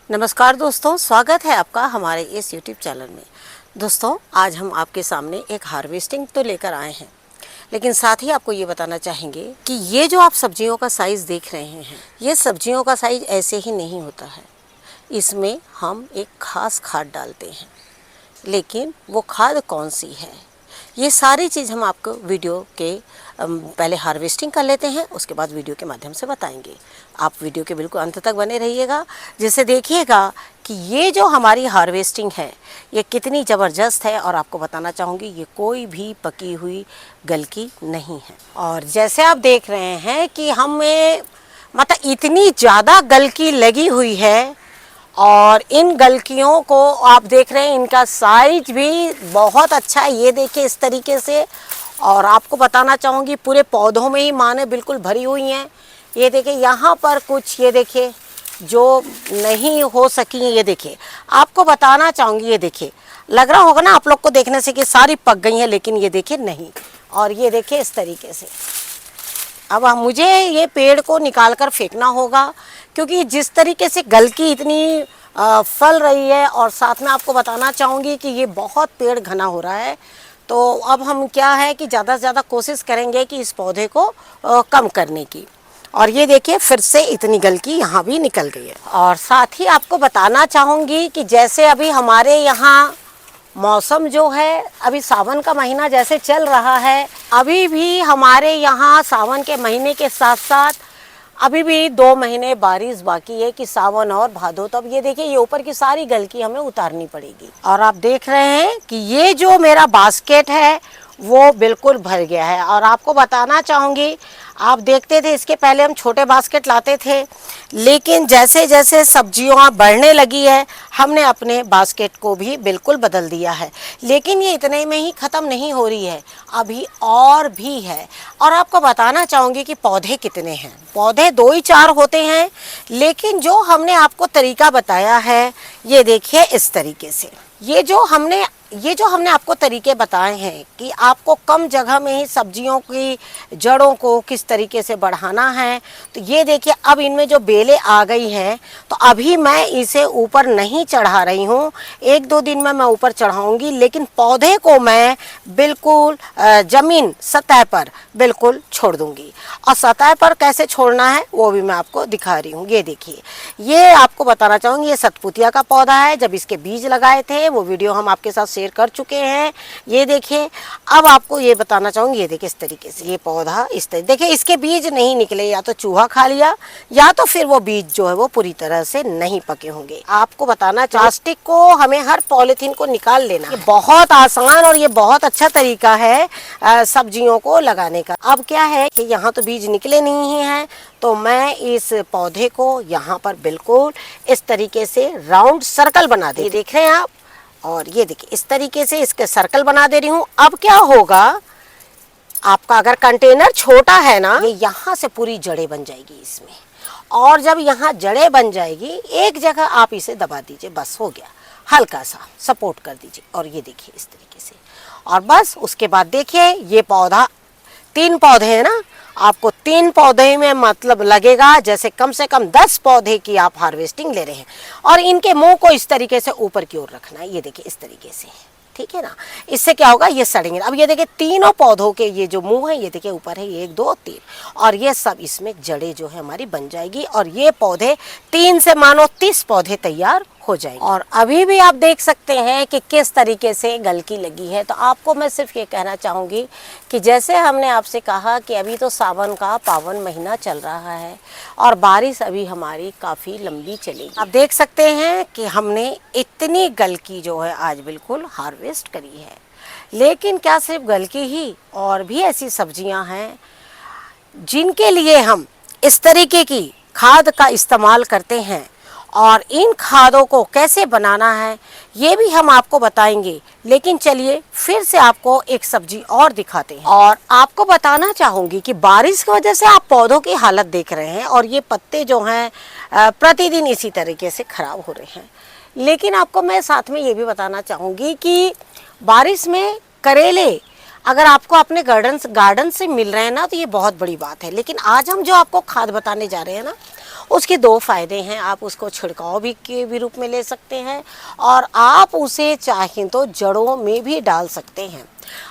नमस्कार दोस्तों, स्वागत है आपका हमारे इस YouTube चैनल में। दोस्तों, आज हम आपके सामने एक हार्वेस्टिंग तो लेकर आए हैं, लेकिन साथ ही आपको ये बताना चाहेंगे कि ये जो आप सब्जियों का साइज़ देख रहे हैं, ये सब्जियों का साइज़ ऐसे ही नहीं होता है। इसमें हम एक खास खाद डालते हैं, लेकिन वो खाद कौन सी है, ये सारी चीज़ हम आपको वीडियो के पहले हार्वेस्टिंग कर लेते हैं, उसके बाद वीडियो के माध्यम से बताएंगे। आप वीडियो के बिल्कुल अंत तक बने रहिएगा, जिससे देखिएगा कि ये जो हमारी हार्वेस्टिंग है ये कितनी ज़बरदस्त है। और आपको बताना चाहूँगी ये कोई भी पकी हुई गलकी नहीं है। और जैसे आप देख रहे हैं कि हमें मतलब इतनी ज़्यादा गलकी लगी हुई है, और इन गलकियों को आप देख रहे हैं, इनका साइज भी बहुत अच्छा है। ये देखिए इस तरीके से। और आपको बताना चाहूँगी पूरे पौधों में ही माने बिल्कुल भरी हुई हैं। ये देखिए यहाँ पर कुछ, ये देखिए जो नहीं हो सकी, ये देखिए आपको बताना चाहूँगी। ये देखिए लग रहा होगा ना आप लोग को देखने से कि सारी पक गई हैं, लेकिन ये देखिए नहीं। और ये देखिए इस तरीके से। अब मुझे ये पेड़ को निकाल कर फेंकना होगा, क्योंकि जिस तरीके से गलकी इतनी फल रही है। और साथ में आपको बताना चाहूँगी कि ये बहुत पेड़ घना हो रहा है। तो अब हम क्या है कि ज़्यादा से ज़्यादा कोशिश करेंगे कि इस पौधे को कम करने की। और ये देखिए फिर से इतनी गलकी यहाँ भी निकल गई है। और साथ ही आपको बताना चाहूँगी कि जैसे अभी हमारे यहाँ मौसम जो है, अभी सावन का महीना जैसे चल रहा है, अभी भी हमारे यहाँ सावन के महीने के साथ साथ अभी भी 2 महीने बारिश बाकी है कि सावन और भादो। तब ये देखिए ये ऊपर की सारी गलकी हमें उतारनी पड़ेगी। और आप देख रहे हैं कि ये जो मेरा बास्केट है वो बिल्कुल भर गया है। और आपको बताना चाहूँगी, आप देखते थे इसके पहले हम छोटे बास्केट लाते थे, लेकिन जैसे जैसे सब्जियाँ बढ़ने लगी है हमने अपने बास्केट को भी बिल्कुल बदल दिया है। लेकिन ये इतने में ही ख़त्म नहीं हो रही है, अभी और भी है। और आपको बताना चाहूँगी कि पौधे कितने हैं। पौधे 2 ही 4 होते हैं, लेकिन जो हमने आपको तरीका बताया है, ये देखिए इस तरीके से। ये जो हमने आपको तरीके बताए हैं कि आपको कम जगह में ही सब्जियों की जड़ों को किस तरीके से बढ़ाना है, तो ये देखिए अब इनमें जो बेलें आ गई हैं, तो अभी मैं इसे ऊपर नहीं चढ़ा रही हूँ। 1-2 दिन में मैं ऊपर चढ़ाऊँगी, लेकिन पौधे को मैं बिल्कुल ज़मीन सतह पर बिल्कुल छोड़ दूँगी। और सतह पर कैसे छोड़ना है वो भी मैं आपको दिखा रही हूँ। ये देखिए, ये आपको बताना चाहूँगी, ये सतपुतिया का पौधा है। जब इसके बीज लगाए थे वो वीडियो हम आपके साथ शेयर कर चुके हैं। ये देखिए, अब आपको ये बताना चाहूँगी, ये देखिए इस तरीके से ये पौधा इस तरीके, देखिए इसके बीज नहीं निकले, या तो चूहा खा लिया या तो फिर वो बीज जो है वो पूरी तरह से नहीं पके होंगे। आपको बताना, प्लास्टिक को हमें हर पॉलीथीन को निकाल लेना। ये बहुत आसान और ये बहुत अच्छा तरीका है सब्जियों को लगाने का। अब क्या है कि यहाँ तो बीज निकले नहीं हैं, तो मैं इस पौधे को यहाँ पर बिल्कुल इस तरीके से राउंड सर्कल बना दे, देख रहे हैं आप। और ये देखिए इस तरीके से इसके सर्कल बना दे रही हूँ। अब क्या होगा, आपका अगर कंटेनर छोटा है ना, ये यहाँ से पूरी जड़ें बन जाएगी इसमें। और जब यहाँ जड़ें बन जाएगी, एक जगह आप इसे दबा दीजिए, बस हो गया। हल्का सा सपोर्ट कर दीजिए और ये देखिए इस तरीके से। और बस उसके बाद देखिए ये पौधा, 3 पौधे हैं ना, आपको 3 पौधे में मतलब लगेगा जैसे कम से कम 10 पौधे की आप हार्वेस्टिंग ले रहे हैं। और इनके मुंह को इस तरीके से ऊपर की ओर रखना है, ये देखिए इस तरीके से, ठीक है ना। इससे क्या होगा, ये सड़ेंगे। अब ये देखिए तीनों पौधों के ये जो मुंह है, ये देखिए ऊपर है 1 2 3, और ये सब इसमें जड़ें जो है हमारी बन जाएगी। और ये पौधे 3 से मानो 30 पौधे तैयार हो जाएंगे। और अभी भी आप देख सकते हैं कि किस तरीके से गलकी लगी है। तो आपको मैं सिर्फ ये कहना चाहूँगी कि जैसे हमने आपसे कहा कि अभी तो सावन का पावन महीना चल रहा है और बारिश अभी हमारी काफ़ी लंबी चलेगी। आप देख सकते हैं कि हमने इतनी गलकी जो है आज बिल्कुल हार्वेस्ट करी है। लेकिन क्या सिर्फ गलकी ही, और भी ऐसी सब्जियां हैं जिनके लिए हम इस तरीके की खाद का इस्तेमाल करते हैं। और इन खादों को कैसे बनाना है ये भी हम आपको बताएंगे। लेकिन चलिए फिर से आपको एक सब्जी और दिखाते हैं। और आपको बताना चाहूँगी कि बारिश की वजह से आप पौधों की हालत देख रहे हैं, और ये पत्ते जो हैं प्रतिदिन इसी तरीके से ख़राब हो रहे हैं। लेकिन आपको मैं साथ में ये भी बताना चाहूँगी कि बारिश में करेले अगर आपको अपने गार्डन से मिल रहे हैं ना, तो ये बहुत बड़ी बात है। लेकिन आज हम जो आपको खाद बताने जा रहे हैं ना, उसके दो फायदे हैं, आप उसको छिड़काव भी के भी रूप में ले सकते हैं और आप उसे चाहें तो जड़ों में भी डाल सकते हैं।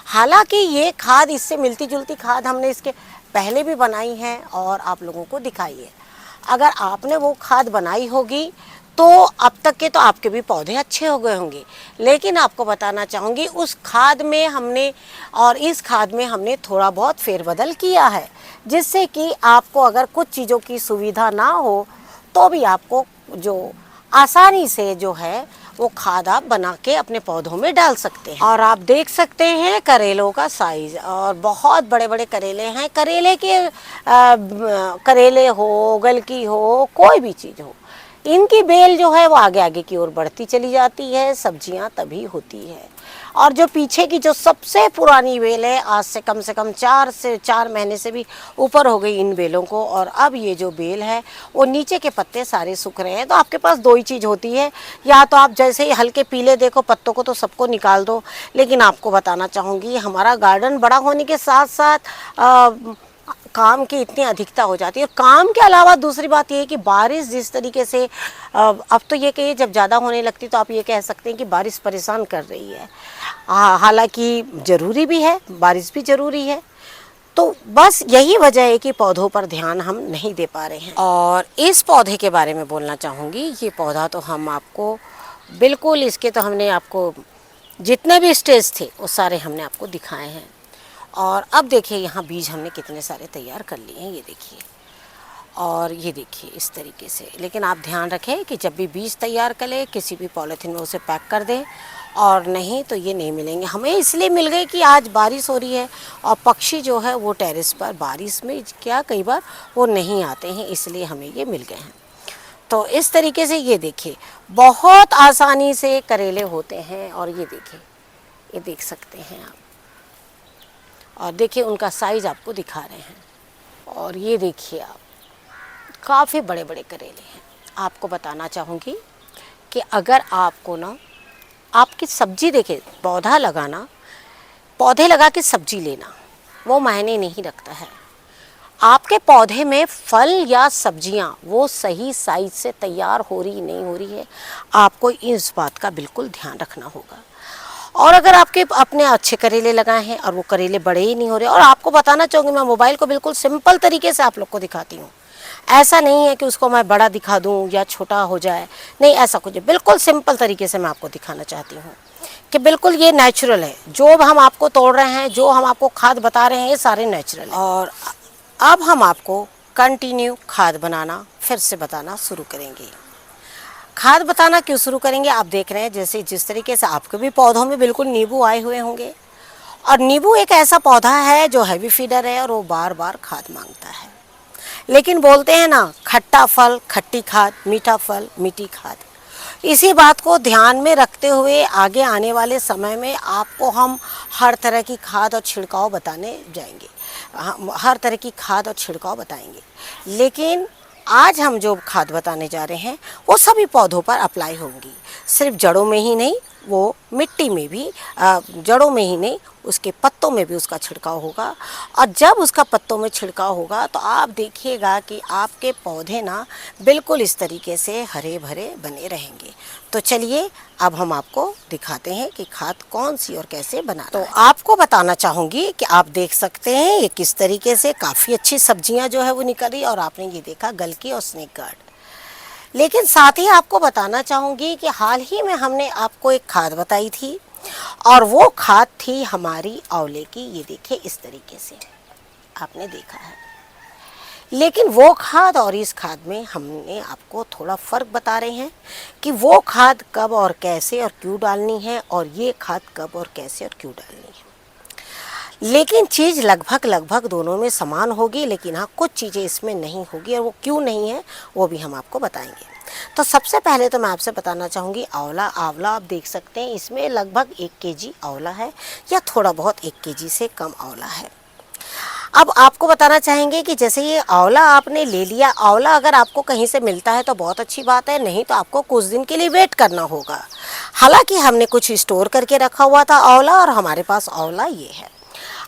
हालांकि ये खाद, इससे मिलती जुलती खाद हमने इसके पहले भी बनाई है और आप लोगों को दिखाई है। अगर आपने वो खाद बनाई होगी तो अब तक के तो आपके भी पौधे अच्छे हो गए होंगे, लेकिन आपको बताना चाहूँगी उस खाद में हमने और इस खाद में हमने थोड़ा बहुत फेरबदल किया है, जिससे कि आपको अगर कुछ चीज़ों की सुविधा ना हो तो भी आपको जो आसानी से जो है वो खाद आप बना के अपने पौधों में डाल सकते हैं। और आप देख सकते हैं करेलों का साइज, और बहुत बड़े बड़े करेले हैं। करेले के करेले हो, गलकी हो, कोई भी चीज़ हो, इनकी बेल जो है वो आगे आगे की ओर बढ़ती चली जाती है, सब्जियां तभी होती है। और जो पीछे की जो सबसे पुरानी बेल है, आज से कम 4 महीने से भी ऊपर हो गई इन बेलों को, और अब ये जो बेल है वो नीचे के पत्ते सारे सूख रहे हैं। तो आपके पास दो ही चीज़ होती है, या तो आप जैसे ही हल्के पीले देखो पत्तों को तो सबको निकाल दो। लेकिन आपको बताना चाहूँगी हमारा गार्डन बड़ा होने के साथ साथ काम की इतनी अधिकता हो जाती है। और काम के अलावा दूसरी बात ये है कि बारिश जिस तरीके से अब तो ये कहिए जब ज़्यादा होने लगती तो आप ये कह सकते हैं कि बारिश परेशान कर रही है। हालांकि ज़रूरी भी है, बारिश भी ज़रूरी है। तो बस यही वजह है कि पौधों पर ध्यान हम नहीं दे पा रहे हैं। और इस पौधे के बारे में बोलना चाहूँगी, ये पौधा तो हम आपको बिल्कुल, इसके तो हमने आपको जितने भी स्टेज थे वो सारे हमने आपको दिखाए हैं। और अब देखिए यहाँ बीज हमने कितने सारे तैयार कर लिए हैं, ये देखिए। और ये देखिए इस तरीके से। लेकिन आप ध्यान रखें कि जब भी बीज तैयार करें किसी भी पॉलीथीन में उसे पैक कर दें, और नहीं तो ये नहीं मिलेंगे। हमें इसलिए मिल गए कि आज बारिश हो रही है और पक्षी जो है वो टेरेस पर बारिश में क्या कई बार वो नहीं आते हैं, इसलिए हमें ये मिल गए हैं। तो इस तरीके से ये देखिए बहुत आसानी से करेले होते हैं। और ये देखिए, ये देख सकते हैं आप, और देखिए उनका साइज़ आपको दिखा रहे हैं। और ये देखिए आप, काफ़ी बड़े बड़े करेले हैं। आपको बताना चाहूँगी कि अगर आपको ना आपकी सब्ज़ी, देखिए पौधा लगाना, पौधे लगा के सब्ज़ी लेना वो मायने नहीं रखता है। आपके पौधे में फल या सब्जियां वो सही साइज से तैयार हो रही नहीं हो रही है, आपको इस बात का बिल्कुल ध्यान रखना होगा। और अगर आपके अपने अच्छे करेले लगाए हैं और वो करेले बड़े ही नहीं हो रहे, और आपको बताना चाहूँगी मैं मोबाइल को बिल्कुल सिंपल तरीके से आप लोग को दिखाती हूँ। ऐसा नहीं है कि उसको मैं बड़ा दिखा दूँ या छोटा हो जाए, नहीं ऐसा कुछ, बिल्कुल सिंपल तरीके से मैं आपको दिखाना चाहती हूँ कि बिल्कुल ये नेचुरल है। जो हम आपको तोड़ रहे हैं, जो हम आपको खाद बता रहे हैं, ये सारे नेचुरल है। और अब हम आपको कंटिन्यू खाद बनाना फिर से बताना शुरू करेंगे। खाद बताना क्यों शुरू करेंगे, आप देख रहे हैं जैसे जिस तरीके से आपके भी पौधों में बिल्कुल नींबू आए हुए होंगे। और नींबू एक ऐसा पौधा है जो हैवी फीडर है और वो बार बार खाद मांगता है। लेकिन बोलते हैं ना, खट्टा फल खट्टी खाद, मीठा फल मीठी खाद। इसी बात को ध्यान में रखते हुए आगे आने वाले समय में आपको हम हर तरह की खाद और छिड़काव बताने जाएंगे, हर तरह की खाद और छिड़काव बताएंगे। लेकिन आज हम जो खाद बताने जा रहे हैं वो सभी पौधों पर अप्लाई होंगी, सिर्फ जड़ों में ही नहीं, वो मिट्टी में भी, जड़ों में ही नहीं, उसके पत्तों में भी उसका छिड़काव होगा। और जब उसका पत्तों में छिड़काव होगा तो आप देखिएगा कि आपके पौधे ना बिल्कुल इस तरीके से हरे भरे बने रहेंगे। तो चलिए अब हम आपको दिखाते हैं कि खाद कौन सी और कैसे बनाना। तो आपको बताना चाहूँगी कि आप देख सकते हैं ये किस तरीके से काफ़ी अच्छी सब्जियां जो है वो निकल रही, और आपने ये देखा गलकी और स्नेक गार्ड। लेकिन साथ ही आपको बताना चाहूँगी कि हाल ही में हमने आपको एक खाद बताई थी, और वो खाद थी हमारी आंवले की। ये देखिए इस तरीके से आपने देखा है। लेकिन वो खाद और इस खाद में हमने आपको थोड़ा फ़र्क बता रहे हैं कि वो खाद कब और कैसे और क्यों डालनी है, और ये खाद कब और कैसे और क्यों डालनी है। लेकिन चीज़ लगभग दोनों में समान होगी, लेकिन हाँ कुछ चीज़ें इसमें नहीं होगी, और वो क्यों नहीं है वो भी हम आपको बताएंगे। तो सबसे पहले तो मैं आपसे बताना चाहूँगी आंवला। आप देख सकते हैं इसमें लगभग 1 केजी आंवला है, या थोड़ा बहुत 1 केजी से कम आंवला है। अब आपको बताना चाहेंगे कि जैसे ये आंवला आपने ले लिया, आंवला अगर आपको कहीं से मिलता है तो बहुत अच्छी बात है, नहीं तो आपको कुछ दिन के लिए वेट करना होगा। हालांकि हमने कुछ स्टोर करके रखा हुआ था आंवला, और हमारे पास आंवला ये है।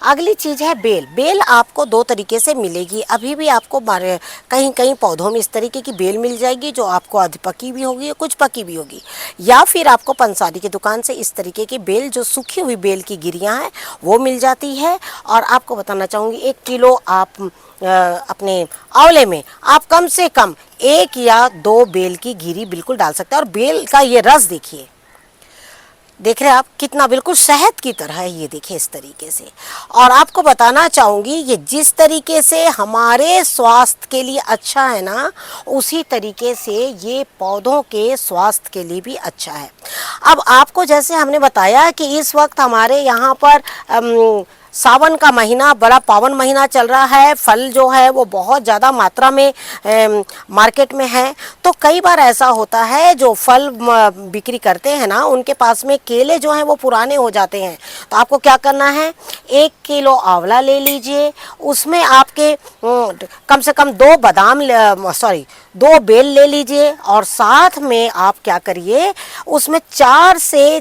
अगली चीज़ है बेल। बेल आपको दो तरीके से मिलेगी। अभी भी आपको कहीं कहीं पौधों में इस तरीके की बेल मिल जाएगी जो आपको आधी पकी भी होगी, कुछ पकी भी होगी, या फिर आपको पंसारी की दुकान से इस तरीके की बेल, जो सूखी हुई बेल की गिरियाँ हैं, वो मिल जाती है। और आपको बताना चाहूँगी 1 किलो आप अपने आंवले में आप कम से कम 1 या 2 बेल की गिरी बिल्कुल डाल सकते हैं। और बेल का ये रस देखिए, देख रहे हैं आप, कितना बिल्कुल शहद की तरह है, ये देखिए इस तरीके से। और आपको बताना चाहूँगी ये जिस तरीके से हमारे स्वास्थ्य के लिए अच्छा है ना, उसी तरीके से ये पौधों के स्वास्थ्य के लिए भी अच्छा है। अब आपको जैसे हमने बताया कि इस वक्त हमारे यहाँ पर सावन का महीना बड़ा पावन महीना चल रहा है। फल जो है वो बहुत ज़्यादा मात्रा में मार्केट में है। तो कई बार ऐसा होता है जो फल बिक्री करते हैं ना, उनके पास में केले जो हैं वो पुराने हो जाते हैं। तो आपको क्या करना है, 1 किलो आंवला ले लीजिए, उसमें आपके कम से कम 2 बेल ले लीजिए, और साथ में आप क्या करिए, उसमें 4 से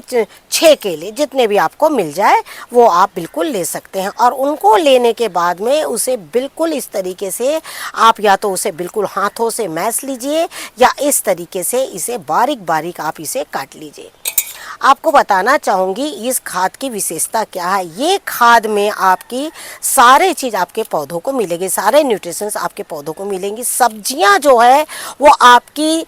6 केले जितने भी आपको मिल जाए वो आप बिल्कुल ले सकते हैं। और उनको लेने के बाद में उसे बिल्कुल इस तरीके से आप या तो उसे बिल्कुल हाथों से मैश लीजिए, या इस तरीके से इसे बारीक बारीक आप इसे काट लीजिए। आपको बताना चाहूँगी इस खाद की विशेषता क्या है। ये खाद में आपकी सारे चीज़ आपके पौधों को मिलेगी, सारे न्यूट्रिशंस आपके पौधों को मिलेंगी। सब्जियां जो है वो आपकी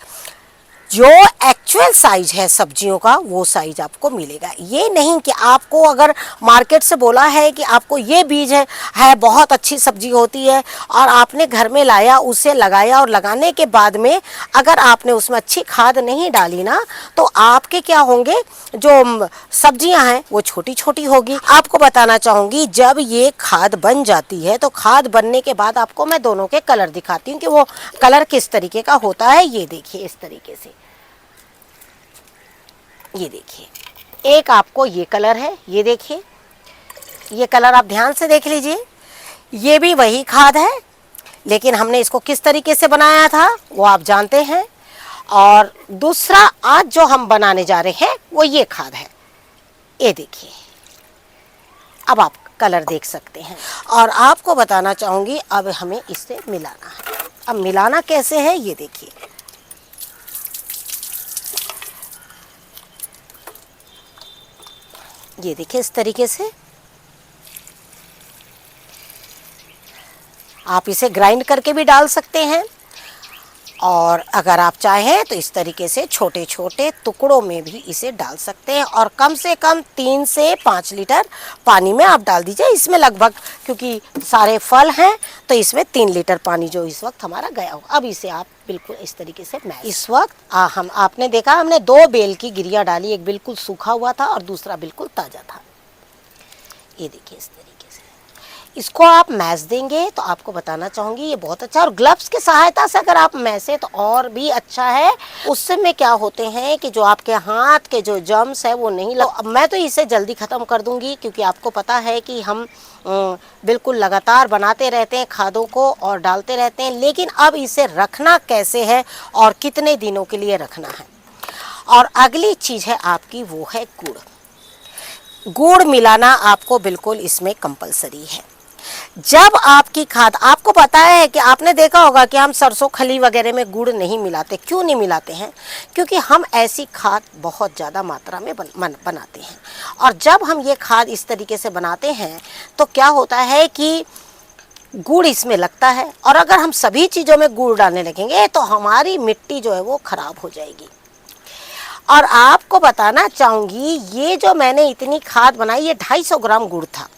जो एक्चुअल साइज है सब्जियों का, वो साइज आपको मिलेगा। ये नहीं कि आपको अगर मार्केट से बोला है कि आपको ये बीज है बहुत अच्छी सब्जी होती है, और आपने घर में लाया, उसे लगाया, और लगाने के बाद में अगर आपने उसमें अच्छी खाद नहीं डाली ना, तो आपके क्या होंगे, जो सब्जियां हैं वो छोटी छोटी होगी। आपको बताना चाहूँगी जब ये खाद बन जाती है, तो खाद बनने के बाद आपको मैं दोनों के कलर दिखाती हूँ कि वो कलर किस तरीके का होता है। ये देखिए इस तरीके से, ये देखिए एक आपको ये कलर है, ये देखिए ये कलर आप ध्यान से देख लीजिए। ये भी वही खाद है, लेकिन हमने इसको किस तरीके से बनाया था वो आप जानते हैं। और दूसरा आज जो हम बनाने जा रहे हैं वो ये खाद है, ये देखिए। अब आप कलर देख सकते हैं। और आपको बताना चाहूँगी अब हमें इससे मिलाना है। अब मिलाना कैसे है ये देखिए, ये देखिए इस तरीके से आप इसे ग्राइंड करके भी डाल सकते हैं, और अगर आप चाहें तो इस तरीके से छोटे छोटे टुकड़ों में भी इसे डाल सकते हैं। और कम से कम 3 से 5 लीटर पानी में आप डाल दीजिए। इसमें लगभग, क्योंकि सारे फल हैं तो इसमें 3 लीटर पानी जो इस वक्त हमारा गया हो। अब इसे आप बिल्कुल इस तरीके से इस वक्त आपने देखा हमने 2 बेल की गिरियाँ डाली, एक बिल्कुल सूखा हुआ था और दूसरा बिल्कुल ताज़ा था। ये देखिए इस तरीके से इसको आप मैश देंगे तो आपको बताना चाहूँगी ये बहुत अच्छा। और ग्लव्स की सहायता से अगर आप मैशे तो और भी अच्छा है। उससे में क्या होते हैं कि जो आपके हाथ के जो जर्म्स है वो नहीं लग। मैं तो इसे जल्दी ख़त्म कर दूँगी, क्योंकि आपको पता है कि हम बिल्कुल लगातार बनाते रहते हैं खादों को और डालते रहते हैं। लेकिन अब इसे रखना कैसे है और कितने दिनों के लिए रखना है। और अगली चीज़ है आपकी, वो है गुड़। गुड़ मिलाना आपको बिल्कुल इसमें कंपलसरी है। जब आपकी खाद, आपको पता है कि आपने देखा होगा कि हम सरसों खली वगैरह में गुड़ नहीं मिलाते। क्यों नहीं मिलाते हैं? क्योंकि हम ऐसी खाद बहुत ज़्यादा मात्रा में बनाते हैं। और जब हम ये खाद इस तरीके से बनाते हैं तो क्या होता है कि गुड़ इसमें लगता है, और अगर हम सभी चीज़ों में गुड़ डालने लगेंगे तो हमारी मिट्टी जो है वो ख़राब हो जाएगी। और आपको बताना चाहूँगी ये जो मैंने इतनी खाद बनाई, ये 250 ग्राम गुड़ था।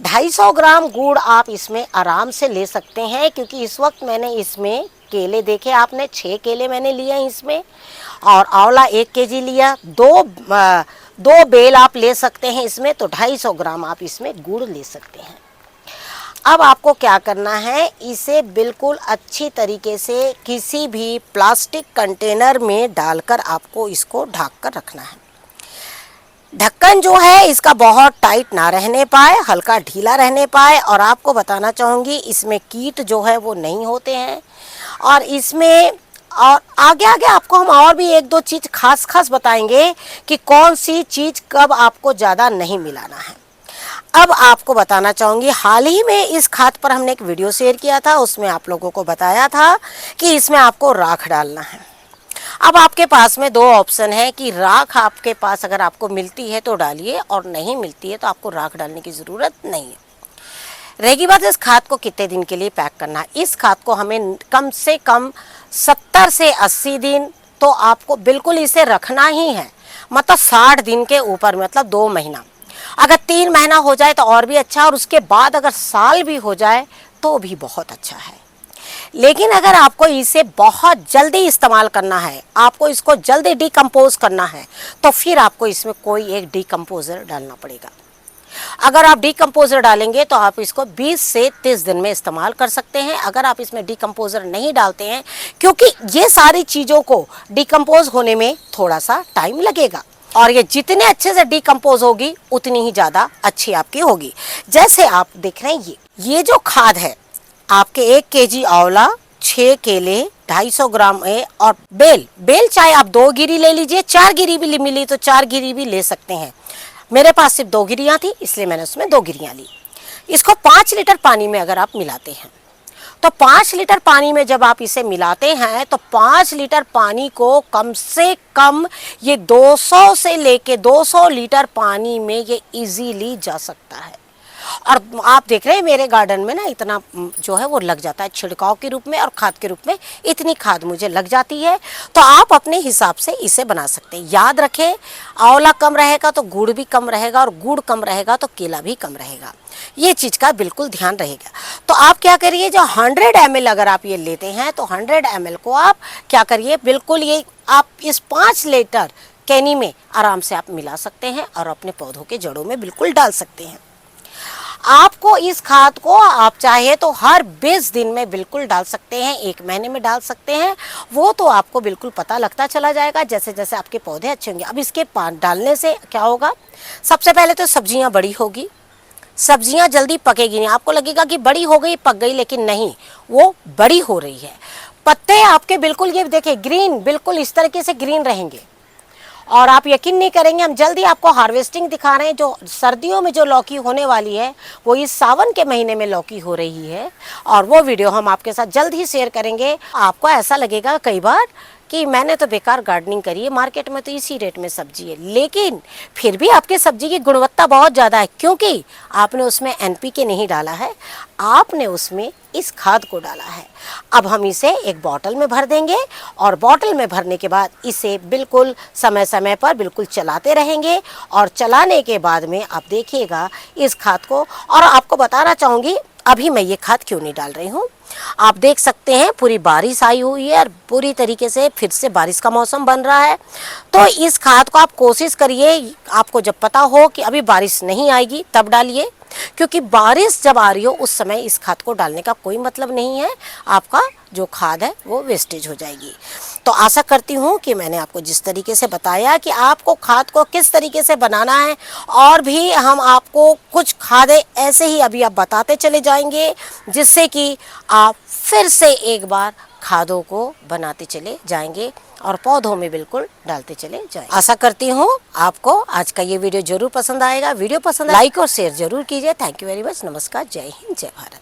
250 ग्राम गुड़ आप इसमें आराम से ले सकते हैं, क्योंकि इस वक्त मैंने इसमें केले देखे आपने, 6 केले मैंने लिए हैं इसमें, और आंवला 1 केजी लिया। 2 बेल आप ले सकते हैं इसमें, तो 250 ग्राम आप इसमें गुड़ ले सकते हैं। अब आपको क्या करना है, इसे बिल्कुल अच्छी तरीके से किसी भी प्लास्टिक कंटेनर में डालकर आपको इसको ढक कर रखना है। ढक्कन जो है इसका बहुत टाइट ना रहने पाए, हल्का ढीला रहने पाए। और आपको बताना चाहूँगी इसमें कीट जो है वो नहीं होते हैं। और इसमें और आगे आगे आपको हम और भी 1-2 चीज़ खास बताएंगे कि कौन सी चीज़ कब आपको ज़्यादा नहीं मिलाना है। अब आपको बताना चाहूँगी, हाल ही में इस खाद पर हमने एक वीडियो शेयर किया था, उसमें आप लोगों को बताया था कि इसमें आपको राख डालना है। अब आपके पास में दो ऑप्शन है कि राख आपके पास अगर आपको मिलती है तो डालिए, और नहीं मिलती है तो आपको राख डालने की ज़रूरत नहीं है। रहेगी बात इस खाद को कितने दिन के लिए पैक करना है। इस खाद को हमें कम से कम 70 से 80 दिन तो आपको बिल्कुल इसे रखना ही है, मतलब 60 दिन के ऊपर, मतलब 2 महीना। अगर 3 महीना हो जाए तो और भी अच्छा, और उसके बाद अगर साल भी हो जाए तो भी बहुत अच्छा है। लेकिन अगर आपको इसे बहुत जल्दी इस्तेमाल करना है, आपको इसको जल्दी डिकम्पोज करना है, तो फिर आपको इसमें कोई एक डिकम्पोजर डालना पड़ेगा। अगर आप डिकम्पोजर डालेंगे तो आप इसको 20 से 30 दिन में इस्तेमाल कर सकते हैं। अगर आप इसमें डिकम्पोजर नहीं डालते हैं, क्योंकि ये सारी चीज़ों को डिकम्पोज होने में थोड़ा सा टाइम लगेगा, और ये जितने अच्छे से डिकम्पोज होगी उतनी ही ज़्यादा अच्छी आपकी होगी। जैसे आप देख रहे हैं, ये जो खाद है आपके 1 केजी आंवला, 6 केले, 250 ग्राम है, और बेल चाहे आप 2 गिरी ले लीजिए, 4 गिरी भी मिली तो 4 गिरी भी ले सकते हैं। मेरे पास सिर्फ 2 गिरियाँ थी, इसलिए मैंने उसमें 2 गिरियाँ ली। इसको 5 लीटर पानी में अगर आप मिलाते हैं, तो 5 लीटर पानी में जब आप इसे मिलाते हैं तो 5 लीटर पानी को कम से कम ये 200 से लेके 200 लीटर पानी में ये इजीली जा सकता है। और आप देख रहे हैं मेरे गार्डन में ना इतना जो है वो लग जाता है छिड़काव के रूप में और खाद के रूप में, इतनी खाद मुझे लग जाती है। तो आप अपने हिसाब से इसे बना सकते हैं। याद रखें, आंवला कम रहेगा तो गुड़ भी कम रहेगा, और गुड़ कम रहेगा तो केला भी कम रहेगा। ये चीज़ का बिल्कुल ध्यान रहेगा। तो आप क्या करिए, जो 100 ml अगर आप ये लेते हैं तो 100 ml को आप क्या करिए, बिल्कुल ये आप इस 5 लीटर कैनी में आराम से आप मिला सकते हैं और अपने पौधों के जड़ों में बिल्कुल डाल सकते हैं। आपको इस खाद को आप चाहे तो हर 20 दिन में बिल्कुल डाल सकते हैं, 1 महीने में डाल सकते हैं। वो तो आपको बिल्कुल पता लगता चला जाएगा जैसे जैसे आपके पौधे अच्छे होंगे। अब इसके डालने से क्या होगा, सबसे पहले तो सब्जियां बड़ी होगी, सब्जियां जल्दी पकेगी नहीं। आपको लगेगा कि बड़ी हो गई, पक गई, लेकिन नहीं, वो बड़ी हो रही है। पत्ते आपके बिल्कुल ये देखिए ग्रीन, बिल्कुल इस तरीके से ग्रीन रहेंगे, और आप यकीन नहीं करेंगे, हम जल्दी आपको हार्वेस्टिंग दिखा रहे हैं। जो सर्दियों में जो लौकी होने वाली है वो इस सावन के महीने में लौकी हो रही है, और वो वीडियो हम आपके साथ जल्द ही शेयर करेंगे। आपको ऐसा लगेगा कई बार कि मैंने तो बेकार गार्डनिंग करी है, मार्केट में तो इसी रेट में सब्जी है, लेकिन फिर भी आपके सब्जी की गुणवत्ता बहुत ज़्यादा है, क्योंकि आपने उसमें NPK नहीं डाला है, आपने उसमें इस खाद को डाला है। अब हम इसे एक बॉटल में भर देंगे, और बॉटल में भरने के बाद इसे बिल्कुल समय समय पर बिल्कुल चलाते रहेंगे, और चलाने के बाद में आप देखिएगा इस खाद को। और आपको बताना चाहूँगी, अभी मैं ये खाद क्यों नहीं डाल रही हूँ। आप देख सकते हैं पूरी बारिश आई हुई है, और पूरी तरीके से फिर से बारिश का मौसम बन रहा है। तो इस खाद को आप कोशिश करिए, आपको जब पता हो कि अभी बारिश नहीं आएगी तब डालिए, क्योंकि बारिश जब आ रही हो उस समय इस खाद को डालने का कोई मतलब नहीं है, आपका जो खाद है वो वेस्टेज हो जाएगी। तो आशा करती हूँ कि मैंने आपको जिस तरीके से बताया कि आपको खाद को किस तरीके से बनाना है, और भी हम आपको कुछ खादें ऐसे ही अभी आप बताते चले जाएंगे, जिससे कि आप फिर से एक बार खादों को बनाते चले जाएंगे और पौधों में बिल्कुल डालते चले जाएंगे। आशा करती हूँ आपको आज का ये वीडियो जरूर पसंद आएगा। वीडियो पसंद लाइक और शेयर जरूर कीजिए। Thank you very much. नमस्कार, जय हिंद, जय भारत।